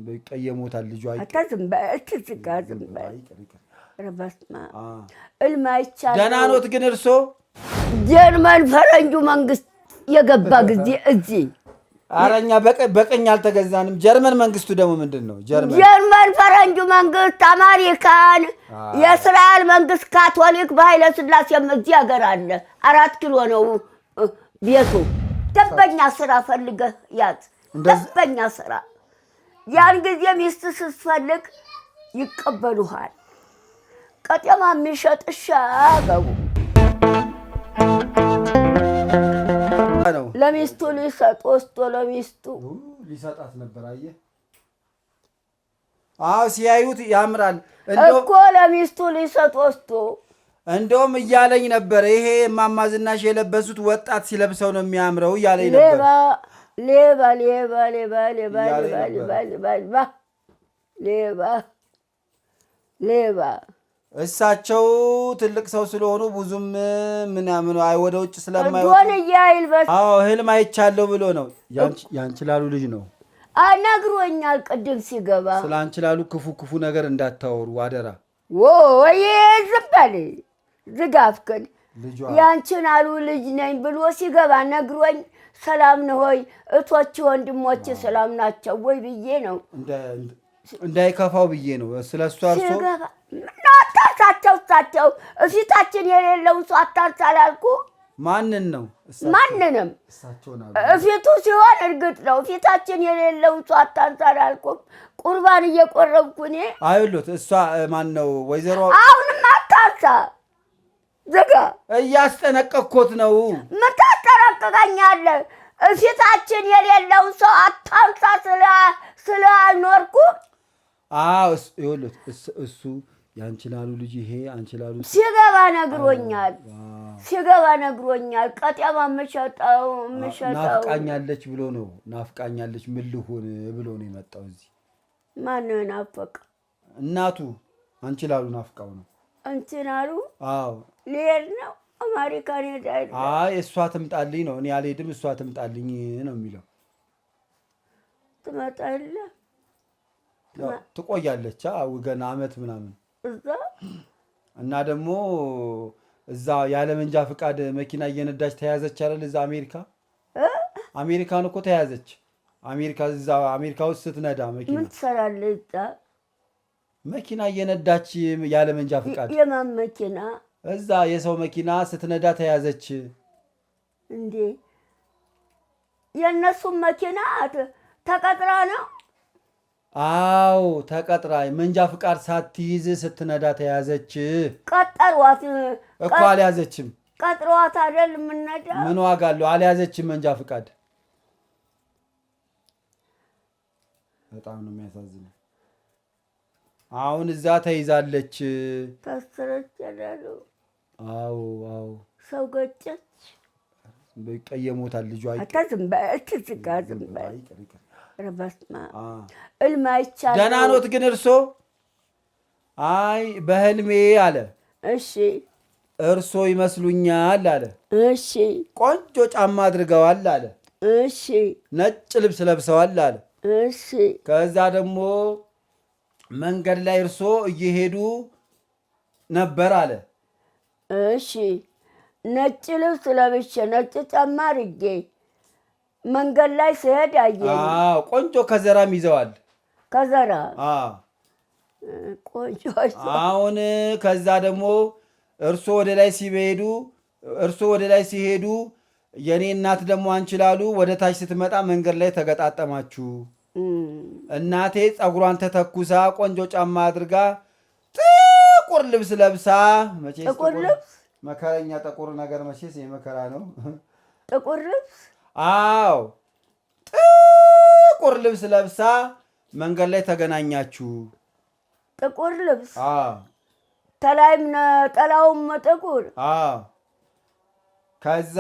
በቀየሞታል ልጅ አታዝም በእትዝጋዝም ረባስማ እልማይቻል ደህና ኖት ግን እርሶ ጀርመን ፈረንጁ መንግስት የገባ ጊዜ እዚህ አረኛ በቀኝ አልተገዛንም ጀርመን መንግስቱ ደግሞ ምንድነው ጀርመን ፈረንጁ መንግስት አሜሪካን የእስራኤል መንግስት ካቶሊክ በኃይለ ሥላሴ እዚህ ሀገር አለ 4 ኪሎ ነው ቤቱ ደበኛ ስራ ፈልገህ ያዝ ደበኛ ስራ ያን ጊዜ ሚስት ስትፈልግ ይቀበሉሃል ቀጤማ የሚሸጥሻ ገቡ ለሚስቱ ሊሰጥ ወስዶ ለሚስቱ ሊሰጣት ነበር አየህ ሲያዩት ያምራል እኮ ለሚስቱ ሊሰጥ ወስዶ እንደውም እያለኝ ነበር ይሄ ማማዝናሽ የለበሱት ወጣት ሲለብሰው ነው የሚያምረው እያለኝ ነበር ሌባ ሌባ ሌባ ሌባ ሌባ ሌባ ሌባ ሌባ ሌባ እሳቸው ትልቅ ሰው ስለሆኑ ብዙም ምናምን ወደ ውጭ ስለማይወጡ ህልም አይቻለሁ ብሎ ነው ያንችላሉ ልጅ ነው ነግሮኛል ቅድም ሲገባ ስላንችላሉ ክፉ ነገር እንዳታወሩ አደራ ወይ ዝም በል ዝጋፍከን ያንችላሉ ልጅ ነኝ ብሎ ሲገባ ነግሮኝ ሰላም ነው ሆይ እቶች ወንድሞች ሰላም ናቸው ወይ ብዬ ነው እንዳይከፋው ብዬ ነው ስለሱ አርሶ ታቸው እፊታችን የሌለው ሰው አታርሳላልኩ ማንን ነው ማንንም እፊቱ ሲሆን እርግጥ ነው እፊታችን የሌለው ሰው አታርሳላልኩ ቁርባን እየቆረብኩ እኔ አይሉት እሷ ማን ነው ወይዘሮ አሁንም አታርሳ ዘጋ እያስጠነቀቅኩት ነው ምታጠራቀቀኛለህ እፊታችን የሌለው ሰው አታርሳ ስላልኖርኩ ይኸውልህ እሱ ያንችላሉ ልጅ ይሄ አንችላሉ ሲገባ ነግሮኛል ቀጤማ መሸጣው ናፍቃኛለች ብሎ ነው ናፍቃኛለች ምን ልሁን ብሎ ነው የመጣው እዚህ ማን ናፈቀ እናቱ አንችላሉ ናፍቃው ነው አንችላሉ ሊሄድ ነው አሜሪካን ሄዳል እሷ ትምጣልኝ ነው እኔ አልሄድም እሷ ትምጣልኝ ነው የሚለው ትመጣለህ ትቆያለች ገና አመት ምናምን እና ደግሞ እዛ ያለ መንጃ ፍቃድ መኪና እየነዳች ተያዘች አይደል እዛ አሜሪካን እኮ ተያዘች አሜሪካ ውስጥ ስትነዳ መኪና ምን ትሰራለች መኪና እየነዳች ያለ መንጃ ፍቃድ የማን መኪና እዛ የሰው መኪና ስትነዳ ተያዘች እንዴ የነሱ መኪና ተቀጥራ ነው ተቀጥራ መንጃ ፍቃድ ሳትይዝ ስትነዳ ተያዘች ቀጠሯት እኮ አልያዘችም ቀጥሯት አይደል ምንነዳ ምን ዋጋ አለው አልያዘችም መንጃ ፍቃድ በጣም ነው የሚያሳዝነው አሁን እዛ ተይዛለች ታሰረች ያለው ሰው ገጨች በቀየሞታል ልጅ አታዝም በእትዝጋዝም ረባስማ እልማይቻል ደህና ኖት ግን እርሶ በህልሜ አለ እሺ እርሶ ይመስሉኛል አለ እሺ ቆንጆ ጫማ አድርገዋል አለ እሺ ነጭ ልብስ ለብሰዋል አለ እሺ ከዛ ደግሞ መንገድ ላይ እርሶ እየሄዱ ነበር አለ እሺ ነጭ ልብስ ለብሼ ነጭ ጫማ አድርጌ መንገድ ላይ ስሄድ አየኝ ቆንጆ ከዘራም ይዘዋል ከዘራ ቆንጆ አሁን ከዛ ደግሞ እርሶ ወደ ላይ ሲሄዱ የኔ እናት ደግሞ አንችላሉ ወደ ታች ስትመጣ መንገድ ላይ ተገጣጠማችሁ እናቴ ጸጉሯን ተተኩሳ ቆንጆ ጫማ አድርጋ ጥቁር ልብስ ለብሳ መቼስ ጥቁር ልብስ መከረኛ ጥቁር ነገር መቼስ የመከራ ነው ጥቁር ልብስ ጥቁር ልብስ ለብሳ መንገድ ላይ ተገናኛችሁ ጥቁር ልብስ ተላይም ነጠላውም ጥቁር ከዛ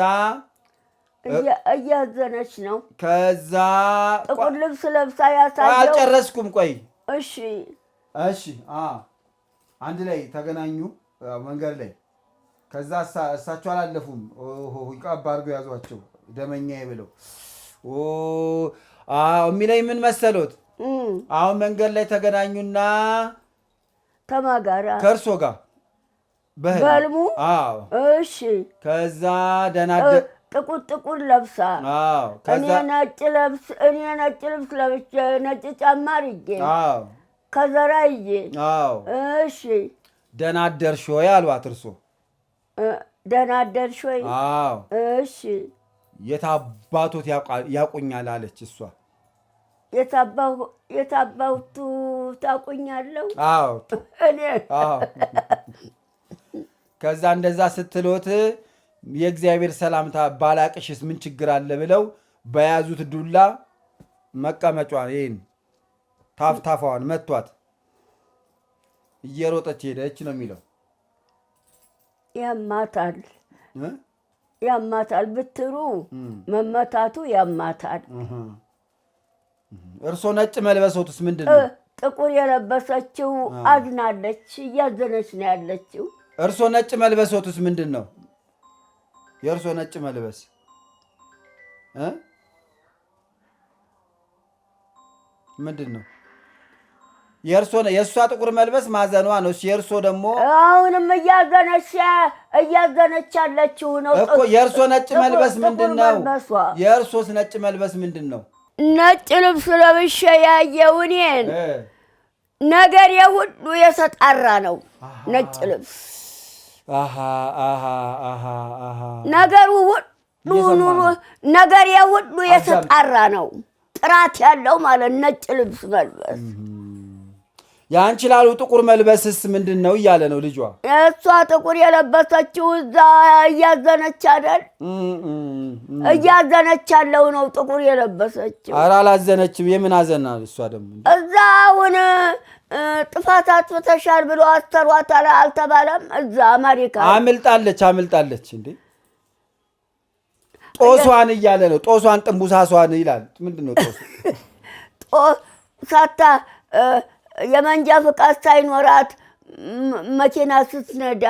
እያዘነች ነው ከዛ ጥቁር ልብስ ለብሳ ያሳየው አልጨረስኩም ቆይ እሺ አንድ ላይ ተገናኙ መንገድ ላይ ከዛ እሳቸው አላለፉም ይቀባ አድርገው ያዟቸው ደመኛዬ ብለው አዎ የሚለኝ ምን መሰሎት? አሁን መንገድ ላይ ተገናኙና ተማጋራ ከእርሶ ጋር በልሙ። አዎ እሺ። ከዛ ደህና ጥቁር ለብሳ እኔ ነጭ ልብስ ለብሼ ነጭ ጫማ አድርጌ ከዘራ ይዤ እሺ። ደህና አደርሽ ወይ አሏት። እርሶ ደህና አደርሽ ወይ? እሺ። የታባቶት ያቁኛል አለች እሷ። የታባቱ ታቁኛለሁ? አዎ እኔ ከዛ እንደዛ ስትሎት የእግዚአብሔር ሰላምታ ባላቅሽስ ምን ችግር አለ ብለው በያዙት ዱላ መቀመጫዋን ይሄን ታፍታፋዋን መቷት። እየሮጠች ሄደች ነው የሚለው። ያማታል ብትሩ መመታቱ ያማታል። እርሶ ነጭ መልበሶትስ ምንድን ነው? ጥቁር የለበሰችው አዝናለች፣ እያዘነች ነው ያለችው። እርሶ ነጭ መልበሶትስ ምንድን ነው? የእርሶ ነጭ መልበስ ምንድን ነው? የእሷ ጥቁር መልበስ ማዘኗ ነው። የእርሶ ደግሞ አሁንም እያዘነች ያለችው ነው እኮ። የእርሶ ነጭ መልበስ ምንድን ነው? የእርሶስ ነጭ መልበስ ምንድን ነው? ነጭ ልብስ ለብሼ ያየው እኔን ነገሬ ሁሉ የተጣራ ነው። ነጭ ልብስ ነገሩ ሁሉ ነገሬ ሁሉ የተጣራ ነው። ጥራት ያለው ማለት ነጭ ልብስ መልበስ። ያንቺ ላሉ ጥቁር መልበስስ ምንድን ነው እያለ ነው ልጇ። እሷ ጥቁር የለበሰችው እዛ እያዘነች አይደል? እያዘነች ያለው ነው ጥቁር የለበሰችው። ኧረ አላዘነችም። የምን አዘናል? እሷ ደግሞ እዛ አሁን ጥፋት አጥፍተሻል ብሎ አስተሯት አልተባለም? እዛ አሜሪካ አምልጣለች እንዴ ጦሷን እያለ ነው። ጦሷን ጥንቡሳሷን ይላል። ምንድን ነው ጦስ? ሳታ የመንጃ ፍቃድ ሳይኖራት መኪና ስትነዳ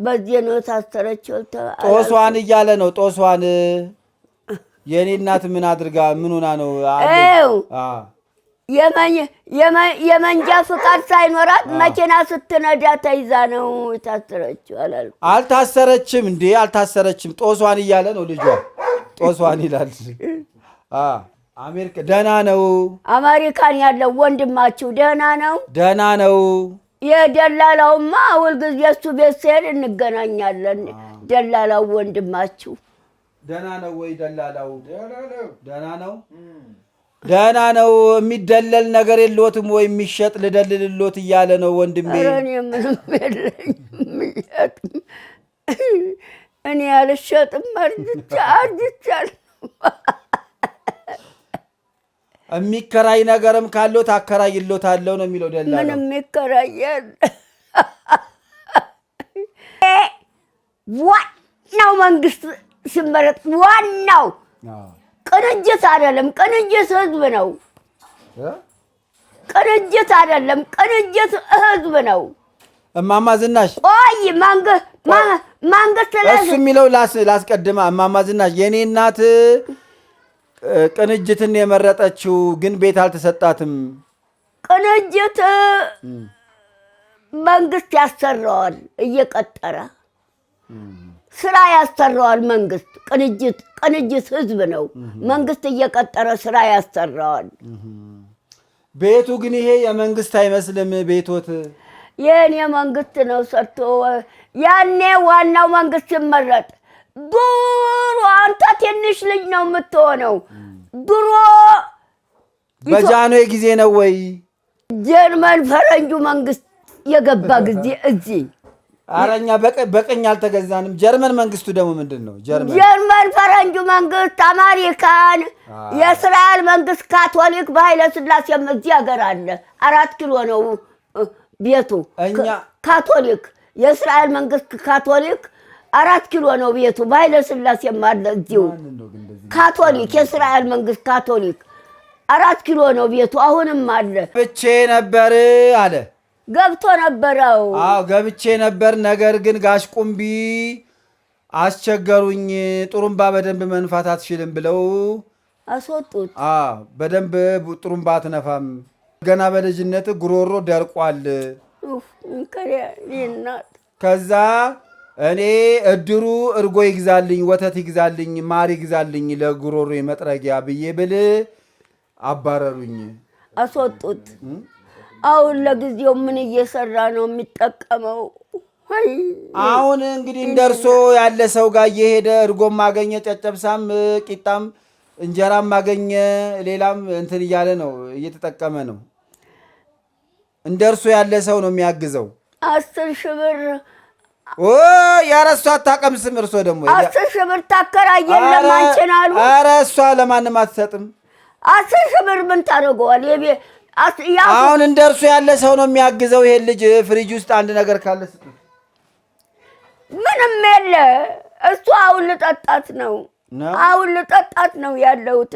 በዚህ ነው የታሰረችው። ጦሷን እያለ ነው። ጦሷን የኔ እናት ምን አድርጋ ምን ሆና ነው? የመንጃ ፍቃድ ሳይኖራት መኪና ስትነዳ ተይዛ ነው የታሰረችው አላልኩም? አልታሰረችም እንዴ አልታሰረችም። ጦሷን እያለ ነው ልጇ። ጦሷን ይላል። አሜሪካ ደህና ነው። አሜሪካን ያለው ወንድማችሁ ደህና ነው? ደህና ነው። የደላላውማ ሁልጊዜ እሱ ቤት ስሄድ እንገናኛለን። ደላላው ወንድማችሁ ደህና ነው ወይ? ደላላው ደህና ነው። ደህና ነው። የሚደለል ነገር የለዎትም ወይ? የሚሸጥ ልደልልሎት እያለ ነው ወንድሜ። እኔ ምንም የለኝም። እኔ አልሸጥም። አርጅቻለሁ። የሚከራይ ነገርም ካለው ታከራይሎታለሁ ነው የሚለው ደላላው። ምንም ይከራያል። ዋናው መንግስት ሲመረጥ ዋናው ቅንጅት አይደለም፣ ቅንጅት ህዝብ ነው። ቅንጅት አይደለም፣ ቅንጅት ህዝብ ነው። እማማ ዝናሽ ቆይ መንግስት እሱ የሚለው ላስቀድማ። እማማ ዝናሽ የኔ እናት ቅንጅትን የመረጠችው ግን ቤት አልተሰጣትም። ቅንጅት መንግስት ያሰራዋል እየቀጠረ ስራ ያሰራዋል መንግስት። ቅንጅት ህዝብ ነው። መንግስት እየቀጠረ ስራ ያሰራዋል። ቤቱ ግን ይሄ የመንግስት አይመስልም። ቤቶት የኔ መንግስት ነው ሰርቶ። ያኔ ዋናው መንግስት ሲመረጥ ድሮ አንተ ትንሽ ልጅ ነው የምትሆነው። ድሮ በጃንሆይ ጊዜ ነው ወይ ጀርመን ፈረንጁ መንግስት የገባ ጊዜ እዚህ አረኛ በቀኝ አልተገዛንም። ጀርመን መንግስቱ ደግሞ ምንድን ነው? ጀርመን ፈረንጁ መንግስት፣ አሜሪካን፣ የእስራኤል መንግስት ካቶሊክ በኃይለ ሥላሴም እዚህ ሀገር አለ። 4 ኪሎ ነው ቤቱ። ካቶሊክ የእስራኤል መንግስት ካቶሊክ 4 ኪሎ ነው ቤቱ። በኃይለ ሥላሴም አለ እዚሁ ካቶሊክ። የእስራኤል መንግስት ካቶሊክ 4 ኪሎ ነው ቤቱ። አሁንም አለ። ብቼ ነበር አለ ገብቶ ነበረው። አዎ ገብቼ ነበር። ነገር ግን ጋሽ ቁምቢ አስቸገሩኝ። ጥሩምባ በደንብ መንፋት አትችልም ብለው አስወጡት። በደንብ ጥሩምባ አትነፋም። ገና በልጅነት ጉሮሮ ደርቋል። ከዛ እኔ እድሩ እርጎ ይግዛልኝ፣ ወተት ይግዛልኝ፣ ማር ይግዛልኝ ለጉሮሮ መጥረጊያ ብዬ ብል አባረሩኝ፣ አስወጡት። አሁን ለጊዜው ምን እየሰራ ነው የሚጠቀመው? አሁን እንግዲህ እንደርሶ ያለ ሰው ጋር እየሄደ እርጎም ማገኘ፣ ጨጨብሳም፣ ቂጣም፣ እንጀራም ማገኘ፣ ሌላም እንትን እያለ ነው እየተጠቀመ ነው። እንደርሶ ያለ ሰው ነው የሚያግዘው። 10,000 ብር ያረሷ አታቀምስም። እርሶ ደግሞ 10,000 ብር ታከራየን ለማንችን አሉ። ኧረ እሷ ለማንም አትሰጥም። 10,000 ብር ምን ታደርገዋል? አሁን እንደ እርሱ ያለ ሰው ነው የሚያግዘው። ይሄን ልጅ ፍሪጅ ውስጥ አንድ ነገር ካለ ስጡት። ምንም የለ። እሱ አሁን ልጠጣት ነው፣ አሁን ልጠጣት ነው ያለሁት።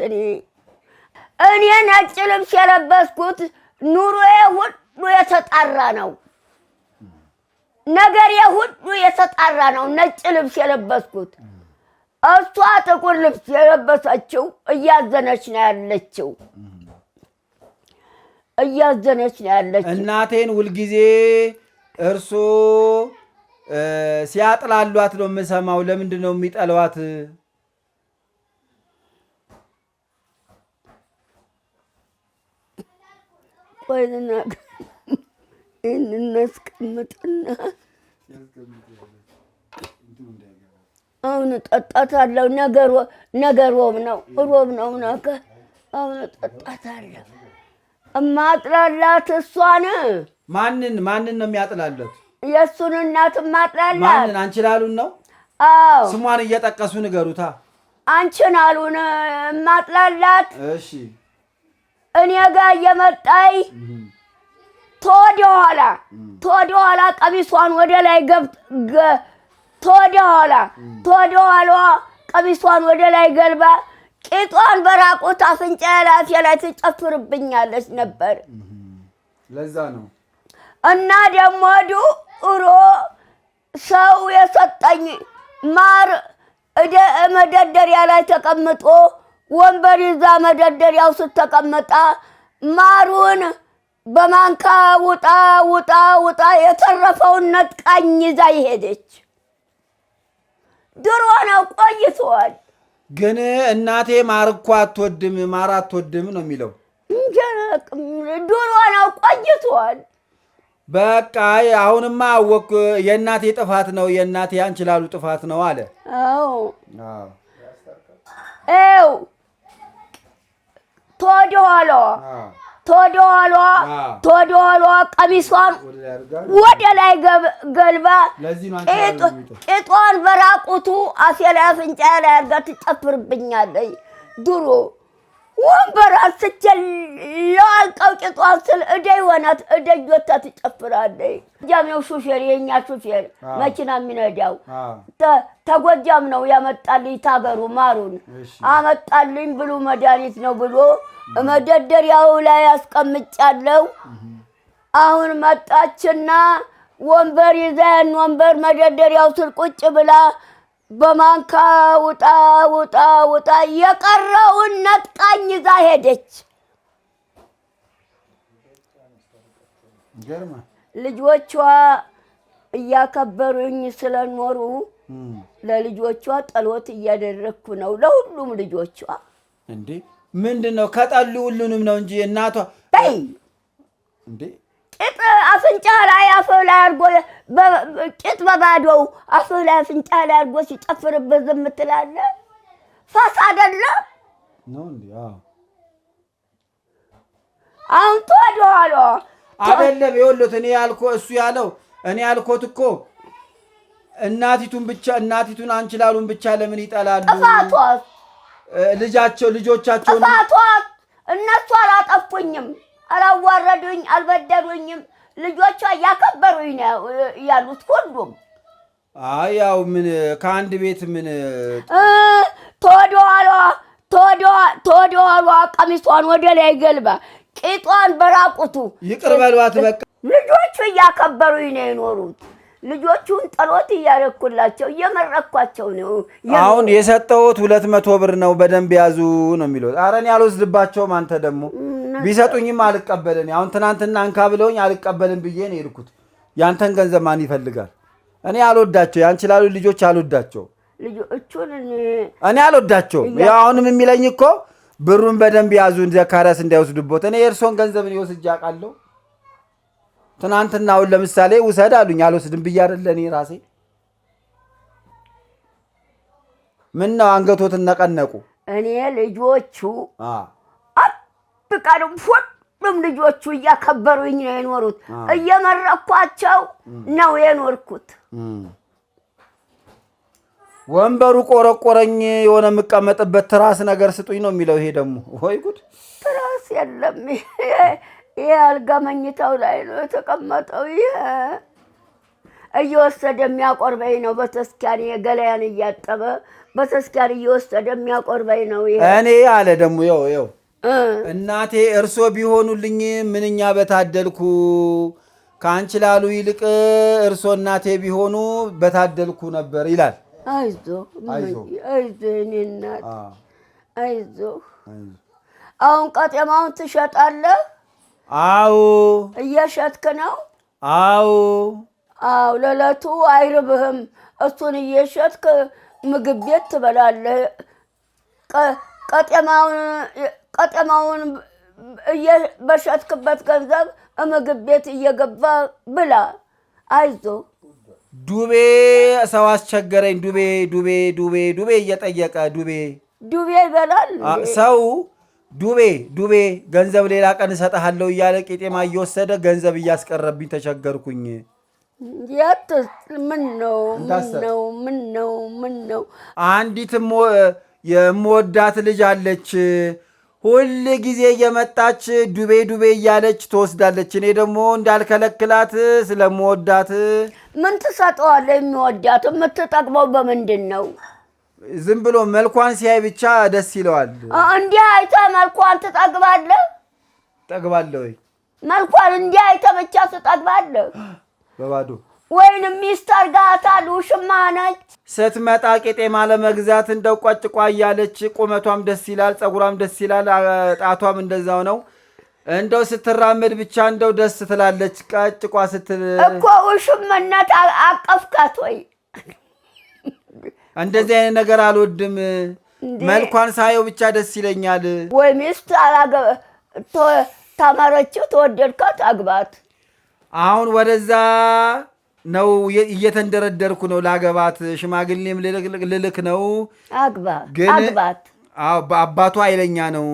እኔ ነጭ ልብስ የለበስኩት ኑሮዬ ሁሉ የተጣራ ነው፣ ነገሬ ሁሉ የተጣራ ነው። ነጭ ልብስ የለበስኩት፣ እሷ ጥቁር ልብስ የለበሰችው እያዘነች ነው ያለችው፣ እያዘነች ነው ያለችው። እናቴን ሁልጊዜ እርሶ ሲያጥላሏት ነው የምሰማው። ለምንድን ነው የሚጠሏት? ቆይና እናስቀምጥና አሁን እጠጣታለሁ። ነገር ሮብ ነው ነገር አሁን እጠጣታለሁ። እማጥላላት እሷን። ማንን ነው የሚያጥላለት? የእሱን እናት እማጥላላት። ማንን? አንችላሉን ነው? አዎ፣ ስሟን እየጠቀሱ ንገሩታ። አንችላሉን እማጥላላት። እሺ፣ እኔ ጋር እየመጣይ ተወደ ኋላ ቀሚሷን ወደ ላይ ተወደ ኋላ ቀሚሷን ወደ ላይ ገልባ ቂጧን በራቁት አፍንጫ አፌ ላይ ትጨፍርብኛለች ነበር። ለዛ ነው። እና ደግሞ ዱሮ ሰው የሰጠኝ ማር መደርደሪያ ላይ ተቀምጦ ወንበር ይዛ መደርደሪያው ስትተቀመጣ ማሩን በማንካ ውጣ የተረፈውን ነጥቃኝ ይዛ ይሄደች። ድሮ ነው፣ ቆይቷል። ግን እናቴ ማር እኮ አትወድም፣ ማር አትወድም ነው የሚለው። ድሮ ነው፣ ቆይቷል። በቃ አሁንማ አወኩ። የእናቴ ጥፋት ነው፣ የእናቴ አንችላሉ ጥፋት ነው አለ። አዎ ኤው ተወደ ኋላ ቀሚሷን ወደ ላይ ገልባ ቂጧን በራቁቱ አፌ ላይ አፍንጫ ላይ አድርጋ ትጨፍርብኛለች። ድሮ ወንበር አንስቼ ለዋልቀው ቂጧን ስል እደጆታ ትጨፍራለች። ጎጃም ነው ሹፌር፣ የኛ ሹፌር መኪና የሚነዳው ተጎጃም ነው ያመጣልኝ። ታገሩ ማሩን አመጣልኝ ብሉ መድኃኒት ነው ብሎ መደርደሪያው ላይ አስቀምጫለሁ። አሁን መጣችና ወንበር ይዘን ወንበር መደርደሪያው ስር ቁጭ ብላ በማንካ ውጣ የቀረውን ነጥቃኝ ይዛ ሄደች። ልጆቿ እያከበሩኝ ስለኖሩ ለልጆቿ ጸሎት እያደረግኩ ነው። ለሁሉም ልጆቿ እንዴ ምንድን ነው ከጠሉ ሁሉንም ነው እንጂ እናቷ እንዴ ቂጥ አፍንጫ ላይ አፍህ ላይ አድርጎ ቂጥ በባዶው አፍህ ላይ አፍንጫ ላይ አድርጎ ሲጨፍርበት ዝም ትላለህ? ፋስ አይደለም ነው እንዴ? አሁን ተወደዋል አይደለም። ይኸውልህ እኔ እሱ ያለው እኔ ያልኩት እኮ እናቲቱን አንችላሉን ብቻ ለምን ይጠላሉ? ጥፋቷስ ልጆቻቸው ጥፋቷስ እነሱ አላጠፉኝም፣ አላዋረዱኝ፣ አልበደሉኝም። ልጆቿ እያከበሩኝ ነው ያሉት ሁሉም። ያው ምን ከአንድ ቤት ምን ተወደዋሏ ቀሚሷን ወደ ላይ ገልባ ቂጧን በራቁቱ ይቅር በሏት በቃ። ልጆቹ እያከበሩኝ ነው የኖሩት። ልጆቹን ጸሎት እያረኩላቸው እየመረኳቸው ነው። አሁን የሰጠሁት 200 ብር ነው በደንብ ያዙ ነው የሚለው። ኧረ እኔ አልወስድባቸውም። አንተ ደግሞ ቢሰጡኝም አልቀበልን። አሁን ትናንትና አንካ ብለውኝ አልቀበልን ብዬ ነው የሄድኩት። ያንተን ገንዘብ ማን ይፈልጋል? እኔ አልወዳቸው ያንቺ ላሉ ልጆች አልወዳቸው ልጆቹን እኔ አልወዳቸውም። ያው አሁንም የሚለኝ እኮ ብሩን በደንብ ያዙ ዘካርያስ እንዳይወስዱበት። እኔ የእርሶን ገንዘብ ነው ወስጄ አውቃለሁ። ትናንትና አሁን ለምሳሌ ውሰድ አሉኝ አልወስድም ብዬ አይደለ እኔ ራሴ። ምን ነው አንገቶትን ነቀነቁ? እኔ ልጆቹ አጥቃሉ ሁሉም ልጆቹ እያከበሩኝ ነው የኖሩት። እየመረኳቸው ነው የኖርኩት። ወንበሩ ቆረቆረኝ፣ የሆነ የምቀመጥበት ትራስ ነገር ስጡኝ ነው የሚለው። ይሄ ደግሞ ወይ ጉድ! ትራስ የለም። ይሄ አልጋ መኝታው ላይ ነው የተቀመጠው። ይሄ እየወሰደ የሚያቆርበኝ ነው። በተስኪያን የገላያን እያጠበ በተስኪያን እየወሰደ የሚያቆርበኝ ነው። ይሄ እኔ አለ ደግሞ ይኸው እናቴ እርሶ ቢሆኑልኝ ምንኛ በታደልኩ፣ ከአንቺ ላሉ ይልቅ እርሶ እናቴ ቢሆኑ በታደልኩ ነበር ይላል። አይዞህ እኔ እናት አይዞህ። አሁን ቀጤማውን ትሸጣለህ? አዎ። እየሸጥክ ነው? አዎ። ለዕለቱ አይርብህም። እሱን እየሸጥክ ምግብ ቤት ትበላለህ። ቀጤማውን በሸጥክበት ገንዘብ ምግብ ቤት እየገባ ብላ። አይዞህ። ዱቤ ሰው አስቸገረኝ። ዱቤ እየጠየቀ ዱቤ ይበላል ሰው። ዱቤ ገንዘብ ሌላ ቀን እሰጥሃለሁ እያለ ቄጤማ እየወሰደ ገንዘብ እያስቀረብኝ ተቸገርኩኝ። ምን ነው አንዲት የምወዳት ልጅ አለች። ሁል ጊዜ እየመጣች ዱቤ እያለች ትወስዳለች። እኔ ደግሞ እንዳልከለክላት ስለምወዳት ምን ትሰጠዋለህ? የሚወዳት የምትጠቅመው በምንድን ነው? ዝም ብሎ መልኳን ሲያይ ብቻ ደስ ይለዋል። እንዲህ አይተህ መልኳን ትጠግባለህ? ጠግባለሁ ወይ? መልኳን እንዲህ አይተህ ብቻ ትጠግባለህ? በባዶ ወይንም ሚስት አድርጋታል። ውሽማ ነች። ስትመጣ ቄጤማ ለመግዛት እንደው ቋጭቋ እያለች ቁመቷም ደስ ይላል፣ ፀጉሯም ደስ ይላል፣ ጣቷም እንደዛው ነው። እንደው ስትራመድ ብቻ እንደው ደስ ትላለች። ቃጭቋ ስትል እኮ ውሽምነት አቀፍካት ወይ? እንደዚህ አይነት ነገር አልወድም። መልኳን ሳየው ብቻ ደስ ይለኛል። ወይ ሚስት ታማረችው ተወደድካት አግባት። አሁን ወደዛ ነው እየተንደረደርኩ ነው ላገባት። ሽማግሌም ልልክ ነው። አግባት። አባቷ ኃይለኛ ነው።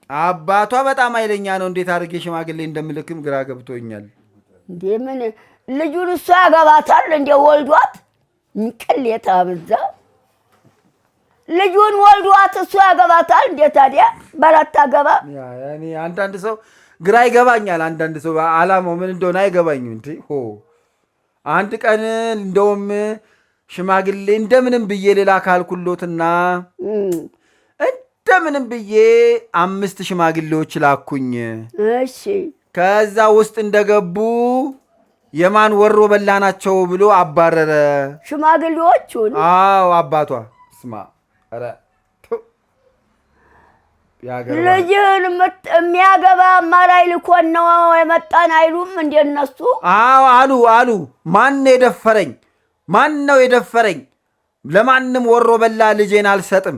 አባቷ በጣም ኃይለኛ ነው። እንዴት አድርጌ ሽማግሌ እንደምልክም ግራ ገብቶኛል። እንዴ ምን ልጁን እሷ ያገባታል? እንዴ ወልዷት ቅሌታ ብዛ ልጁን ወልዷት እሱ ያገባታል። እንዴ ታዲያ በላት አገባ። ያኔ አንዳንድ ሰው ግራ ይገባኛል። አንዳንድ ሰው አላማው ምን እንደሆነ አይገባኝም። እንዴ አንድ ቀን እንደውም ሽማግሌ እንደምንም ብዬ ሌላ ካልኩሎትና እንደምንም ብዬ 5 ሽማግሌዎች ላኩኝ። እሺ ከዛ ውስጥ እንደገቡ የማን ወሮ በላ ናቸው ብሎ አባረረ ሽማግሌዎቹን። አዎ አባቷ ስማ ኧረ ልጅን የሚያገባ አማላይ ልኮን ነው የመጣን አይሉም እንደ እነሱ? አዎ አሉ። ማን ነው የደፈረኝ? ለማንም ወሮ በላ ልጄን አልሰጥም፣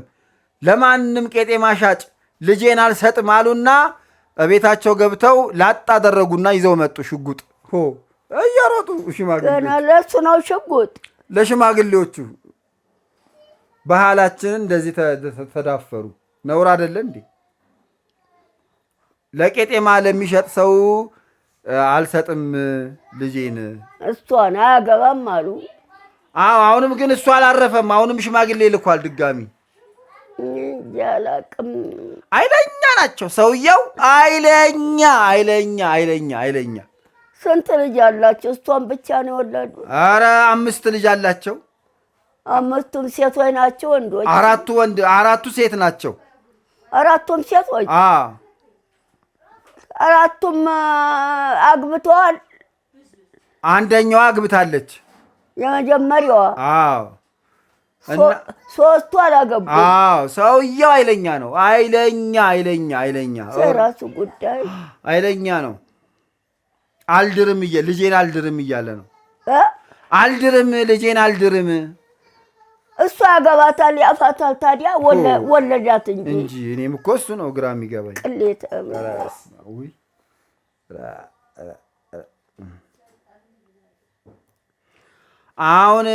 ለማንም ቄጤማ ሻጭ ልጄን አልሰጥም አሉና ቤታቸው ገብተው ላጣ አደረጉና ይዘው መጡ ሽጉጥ እየሮጡ። ሽማግሌ ለሱ ነው ሽጉጥ ለሽማግሌዎቹ። ባህላችንን እንደዚህ ተዳፈሩ። ነውር አይደለ እንዴ? ለቄጤማ ለሚሸጥ ሰው አልሰጥም ልጄን፣ እሷን አያገባም አሉ። አሁንም ግን እሱ አላረፈም። አሁንም ሽማግሌ ልኳል ድጋሚ። ያላቅም አይለኛ ናቸው ሰውየው። አይለኛ። ስንት ልጅ አላቸው? እሷን ብቻ ነው የወለዱ? ኧረ 5 ልጅ አላቸው። 5ቱም ሴቶች ናቸው? ወንዶች? 4 ወንድ 4 ሴት ናቸው። 4ቱም ሴቶች? 4ቱም አግብተዋል? አንደኛዋ አግብታለች። የመጀመሪያዋ አዎ። ሶስቱ አላገቡም። አዎ። ሰውየው ኃይለኛ ነው። ኃይለኛ የራሱ ጉዳይ ኃይለኛ ነው። ልጄን አልድርም እያለ ነው። ልጄን አልድርም። እሱ ያገባታል፣ ያፋታል። ታዲያ ወለዳት እንጂ እኔም እኮ እሱ ነው ግራ የሚገባኝ። ቅሌት አሁን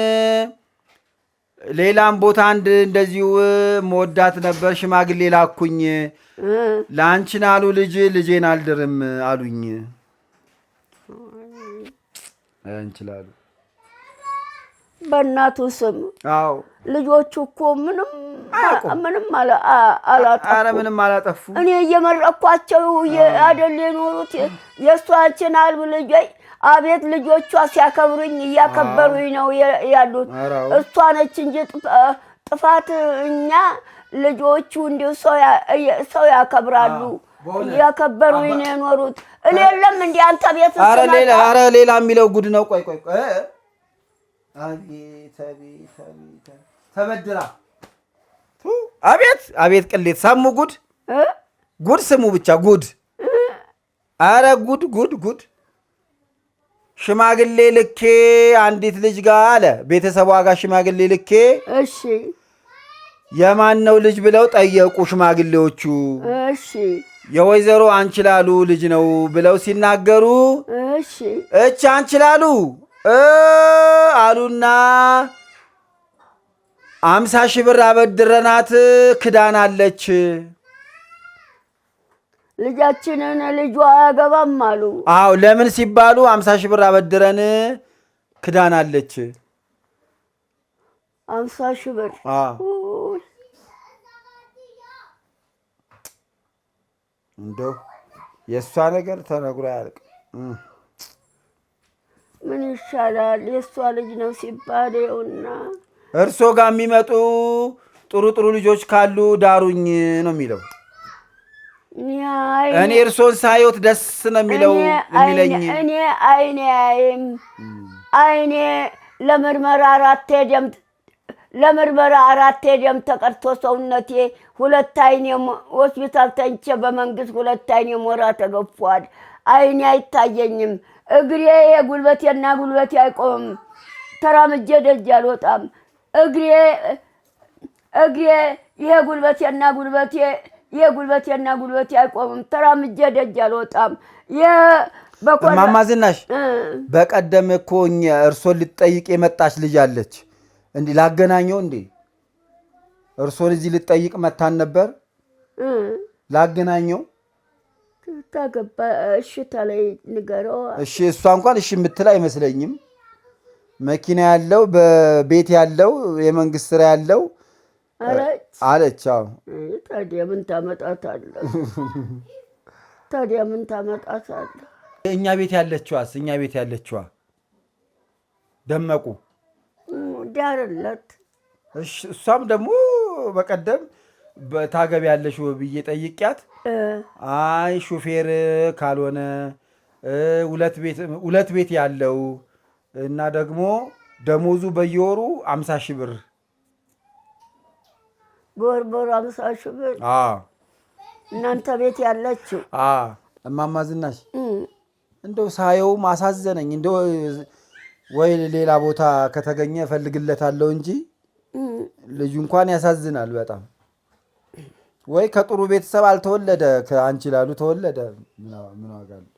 ሌላም ቦታ አንድ እንደዚሁ መወዳት ነበር። ሽማግሌ ላኩኝ። ለአንቺን አሉ ልጄን አልድርም አሉኝ። እንችላሉ በእናቱ ስም። አዎ ልጆቹ እኮ ምንም አላጠፉ። እኔ እየመረኳቸው አይደል የኖሩት የእሷችን አልብ ልጆች። አቤት ልጆቿ ሲያከብሩኝ እያከበሩኝ ነው ያሉት። እሷ ነች እንጂ ጥፋት። እኛ ልጆቹ እንዲሁ ሰው ያከብራሉ፣ እያከበሩኝ ነው የኖሩት። እኔ የለም እንደ አንተ ቤት ኧረ ሌላ የሚለው ጉድ ነው። ቆይ ተበድራ አቤት ቅሌት ሰሙ። ጉድ ስሙ ብቻ ጉድ። ኧረ ጉድ ሽማግሌ ልኬ አንዲት ልጅ ጋር አለ ቤተሰቧ ጋር ሽማግሌ ልኬ። እሺ የማን ነው ልጅ ብለው ጠየቁ ሽማግሌዎቹ። እሺ የወይዘሮ አንችላሉ ልጅ ነው ብለው ሲናገሩ፣ እሺ እች አንችላሉ አሉና 50 ሺህ ብር አበድረናት ክዳናለች። ልጃችንን ልጇ አያገባም አሉ። አዎ ለምን ሲባሉ 50 ሺህ ብር አበድረን ክዳናለች። 50 ሺህ ብር እንደው የእሷ ነገር ተነግሮ አያልቅም። ምን ይሻላል? የእሷ ልጅ ነው ሲባል ይኸውና። እርሶ ጋር የሚመጡ ጥሩ ልጆች ካሉ ዳሩኝ ነው የሚለው። እኔ እርሶን ሳይወት ደስ ነው የሚለኝ። እኔ አይኔ ለምርመራ አራቴ ደም ተቀርቶ ሰውነቴ 2 አይኔ ሆስፒታል ተኝቼ በመንግስት 2 አይኔ ሞራ ተገፏል። አይኔ አይታየኝም። እግሬ የጉልበቴና ጉልበቴ አይቆምም። ተራምጄ ደጅ አልወጣም። እግሬ ይሄ ጉልበቴና ጉልበቴ አይቆምም። ተራምጄ ደጅ አልወጣም። እማማ ዝናሽ በቀደም እኮ እርሶን ልትጠይቅ የመጣች ልጅ አለች። እንዲህ ላገናኘው እንዴ? እርሶን እዚህ ልትጠይቅ መታን ነበር። ላገናኘው ታገባ። እሺ ታላይ ንገረው። እሺ እሷ እንኳን እሺ የምትል አይመስለኝም። መኪና ያለው በቤት ያለው የመንግስት ስራ ያለው አለች። አዎ ታዲያ ምን ታመጣታለህ? እኛ ቤት ያለችዋ ደመቁ ዳርለት። እሺ እሷም ደግሞ በቀደም ታገቢያለሽ ብዬ ጠይቂያት፣ አይ ሹፌር ካልሆነ 2 ቤት ያለው እና ደግሞ ደሞዙ በየወሩ 50 ሺህ ብር በወር 50 ሺህ ብር እናንተ ቤት ያለችው። እማማ ዝናሽ እንደው ሳየው ማሳዘነኝ። እንደው ወይ ሌላ ቦታ ከተገኘ እፈልግለታለሁ እንጂ ልጁ እንኳን ያሳዝናል በጣም። ወይ ከጥሩ ቤተሰብ አልተወለደ፣ ከአንቺ ላሉ ተወለደ። ምን ዋጋ አለው?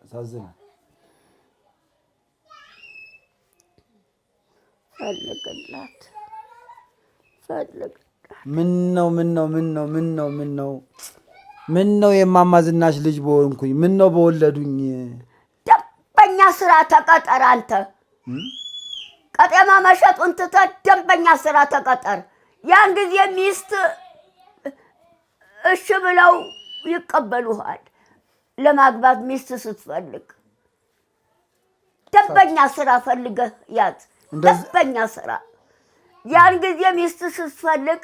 ያሳዝናል። ፈልግላት። ምን ነው የማማ ዝናሽ ልጅ በሆንኩኝ፣ ምን ነው በወለዱኝ። ደንበኛ ስራ ተቀጠር አንተ። ቀጤማ መሸጡን ትተህ ደንበኛ ስራ ተቀጠር። ያን ጊዜ ሚስት እሺ ብለው ይቀበሉሃል። ለማግባት ሚስት ስትፈልግ ደንበኛ ስራ ፈልገህ ያዝ። ደንበኛ ስራ ያን ጊዜ ሚስት ስትፈልግ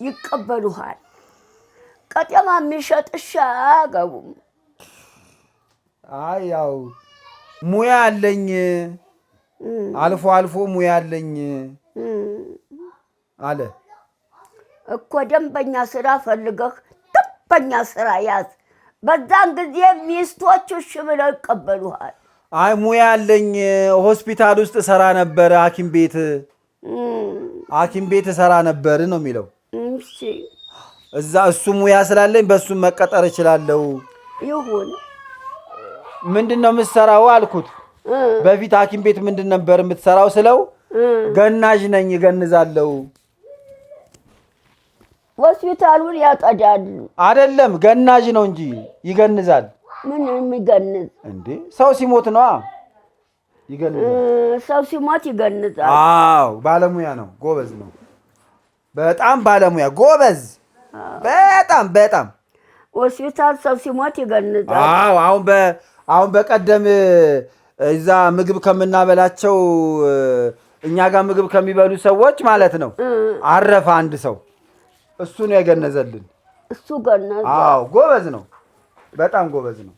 ይቀበሉሃል። ቀጤማ የሚሸጥ እሺ አያገቡም። ያው ሙያ አለኝ አልፎ አልፎ ሙያ አለኝ አለ እኮ። ደንበኛ ስራ ፈልገህ ደንበኛ ስራ ያዝ። በዛን ጊዜ ሚስቶቹ እሺ ብለው ይቀበሉሃል። አይ ሙያ አለኝ ሆስፒታል ውስጥ ሰራ ነበር፣ ሐኪም ቤት ሰራ ነበር ነው የሚለው። እሺ እዛ እሱ ሙያ ስላለኝ በሱ መቀጠር እችላለሁ። ይሁን። ምንድነው የምትሰራው አልኩት። በፊት ሐኪም ቤት ምንድን ነበር የምትሰራው ስለው ገናዥ ነኝ እገንዛለሁ። ሆስፒታሉን ያጠዳሉ አይደለም ገናዥ ነው እንጂ ይገንዛል። ምን የሚገንዝ እንዴ? ሰው ሲሞት ነው ይገንዛል። ሰው ሲሞት ይገንዛል። አዎ ባለሙያ ነው፣ ጎበዝ ነው። በጣም ባለሙያ ጎበዝ፣ በጣም ሆስፒታል ሰው ሲሞት ይገንዛል። አዎ አሁን በቀደም እዛ ምግብ ከምናበላቸው እኛ ጋር ምግብ ከሚበሉ ሰዎች ማለት ነው አረፈ አንድ ሰው፣ እሱ ነው የገነዘልን። እሱ ገነዘ። አዎ ጎበዝ ነው፣ በጣም ጎበዝ ነው።